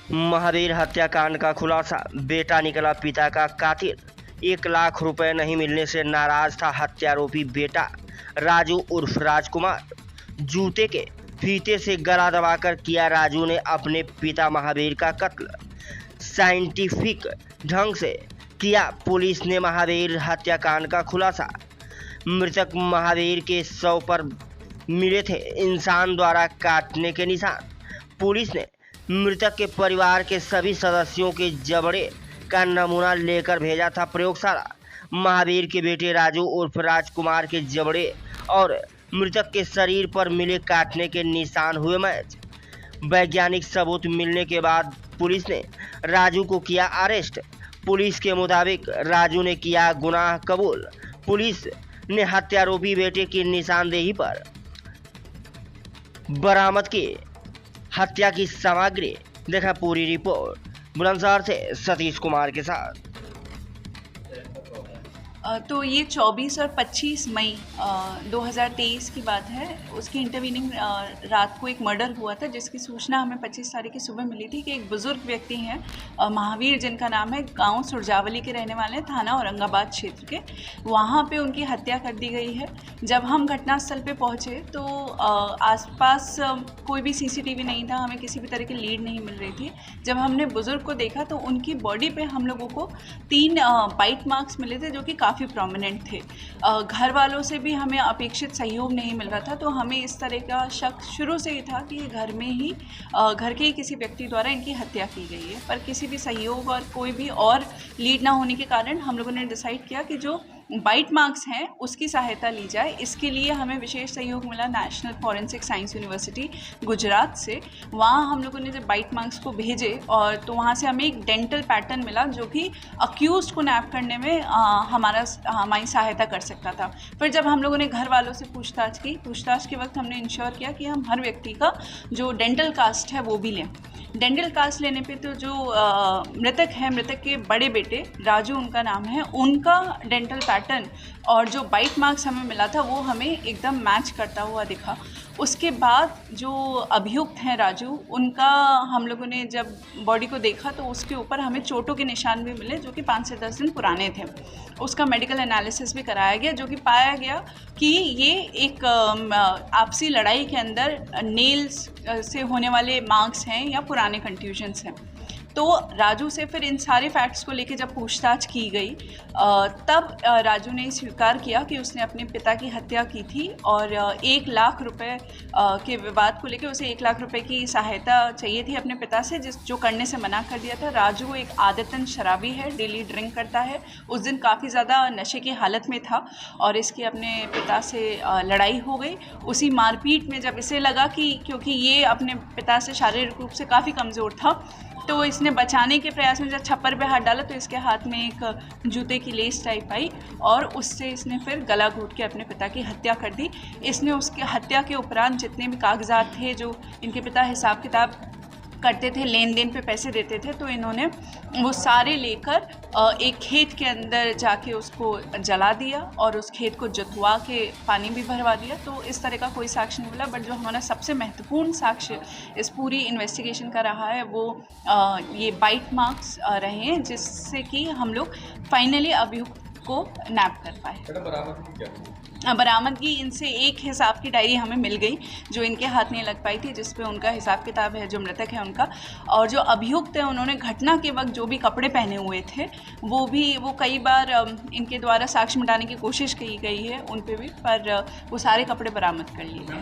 महावीर हत्याकांड का खुलासा, बेटा निकला पिता का कातिल। 1 लाख रुपए नहीं मिलने से नाराज था हत्यारोपी बेटा राजू उर्फ राजकुमार। जूते के फीते से गला दबाकर किया राजू ने अपने पिता महावीर का कत्ल। साइंटिफिक ढंग से किया पुलिस ने महावीर हत्याकांड का खुलासा। मृतक महावीर के शव पर मिले थे इंसान द्वारा काटने के निशान। पुलिस ने मृतक के परिवार के सभी सदस्यों के जबड़े का नमूना लेकर भेजा था प्रयोगशाला। महावीर के बेटे राजू उर्फ राजकुमार के जबड़े और मृतक के शरीर पर मिले काटने के निशान हुए मैच। वैज्ञानिक सबूत मिलने के बाद पुलिस ने राजू को किया अरेस्ट। पुलिस के मुताबिक राजू ने किया गुनाह कबूल। पुलिस ने हत्यारोपी बेटे की निशानदेही पर बरामद की हत्या की सामग्री। देखा पूरी रिपोर्ट बुलंदशहर से सतीश कुमार के साथ। तो ये 24 और 25 मई 2023 की बात है। उसकी इंटरवीनिंग रात को एक मर्डर हुआ था जिसकी सूचना हमें 25 तारीख की सुबह मिली थी कि एक बुज़ुर्ग व्यक्ति हैं महावीर, जिनका नाम है, गांव सुरजावली के रहने वाले हैं, थाना औरंगाबाद क्षेत्र के। वहां पे उनकी हत्या कर दी गई है। जब हम घटनास्थल पे पहुंचे तो आसपास कोई भी CCTV नहीं था, हमें किसी भी तरह की लीड नहीं मिल रही थी। जब हमने बुज़ुर्ग को देखा तो उनकी बॉडी पे हम लोगों को 3 बाइट मार्क्स मिले थे जो कि काफ़ी प्रोमिनेंट थे। घर वालों से भी हमें अपेक्षित सहयोग नहीं मिल रहा था, तो हमें इस तरह का शक शुरू से ही था कि घर में ही घर के ही किसी व्यक्ति द्वारा इनकी हत्या की गई है। पर किसी भी सहयोग और कोई भी और लीड ना होने के कारण हम लोगों ने डिसाइड किया कि जो बाइट मार्क्स हैं उसकी सहायता ली जाए। इसके लिए हमें विशेष सहयोग मिला national forensic science university Gujarat से। वहाँ हम लोगों ने जब बाइट मार्क्स को भेजे और तो वहाँ से हमें एक डेंटल पैटर्न मिला जो कि अक्यूज़ड को नैप करने में हमारी सहायता कर सकता था। फिर जब हम लोगों ने घर वालों से पूछताछ के वक्त हमने इंश्योर किया कि हम हर व्यक्ति का जो डेंटल कास्ट है वो भी लें। डेंटल कास्ट लेने पे तो जो मृतक है, मृतक के बड़े बेटे राजू उनका नाम है, उनका डेंटल पैटर्न और जो बाइट मार्क्स हमें मिला था वो हमें एकदम मैच करता हुआ दिखा। उसके बाद जो अभियुक्त हैं राजू, उनका हम लोगों ने जब बॉडी को देखा तो उसके ऊपर हमें चोटों के निशान भी मिले जो कि 5 से 10 दिन पुराने थे। उसका मेडिकल एनालिसिस भी कराया गया जो कि पाया गया कि ये एक आपसी लड़ाई के अंदर नेल्स से होने वाले मार्क्स हैं या पुराने कंट्यूजन्स हैं। तो राजू से फिर इन सारे फैक्ट्स को लेके जब पूछताछ की गई तब राजू ने स्वीकार किया कि उसने अपने पिता की हत्या की थी और 1 लाख रुपए के विवाद को लेके उसे 1 लाख रुपए की सहायता चाहिए थी अपने पिता से, जो करने से मना कर दिया था। राजू एक आदतन शराबी है, डेली ड्रिंक करता है। उस दिन काफ़ी ज़्यादा नशे की हालत में था और इसकी अपने पिता से लड़ाई हो गई। उसी मारपीट में जब इसे लगा कि क्योंकि ये अपने पिता से शारीरिक रूप से काफ़ी कमज़ोर था तो इसने बचाने के प्रयास में जब छप्पर पे हाथ डाला तो इसके हाथ में एक जूते की लेस टाइप आई और उससे इसने फिर गला घोट के अपने पिता की हत्या कर दी। इसने उसके हत्या के उपरांत जितने भी कागजात थे जो इनके पिता हिसाब किताब करते थे, लेन देन पे पैसे देते थे, तो इन्होंने वो सारे लेकर एक खेत के अंदर जाके उसको जला दिया और उस खेत को जुतवा के पानी भी भरवा दिया। तो इस तरह का कोई साक्ष्य नहीं मिला। बट जो हमारा सबसे महत्वपूर्ण साक्ष्य इस पूरी इन्वेस्टिगेशन का रहा है वो ये बाइट मार्क्स रहे हैं जिससे कि हम लोग फाइनली अभियुक्त को नैप कर पाए। बरामदगी इनसे एक हिसाब की डायरी हमें मिल गई जो इनके हाथ नहीं लग पाई थी, जिस पे उनका हिसाब किताब है, जो मृतक है उनका। और जो अभियुक्त है उन्होंने घटना के वक्त जो भी कपड़े पहने हुए थे वो कई बार इनके द्वारा साक्ष्य मिटाने की कोशिश की गई है उन पे भी, पर वो सारे कपड़े बरामद कर लिए गए।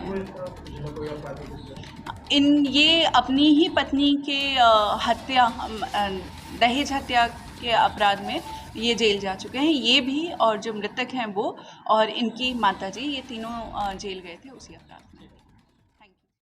ये अपनी ही पत्नी के हत्या, दहेज हत्या के अपराध में ये जेल जा चुके हैं, ये भी और जो मृतक हैं वो और इनकी माताजी, ये तीनों जेल गए थे उसी अपराध में।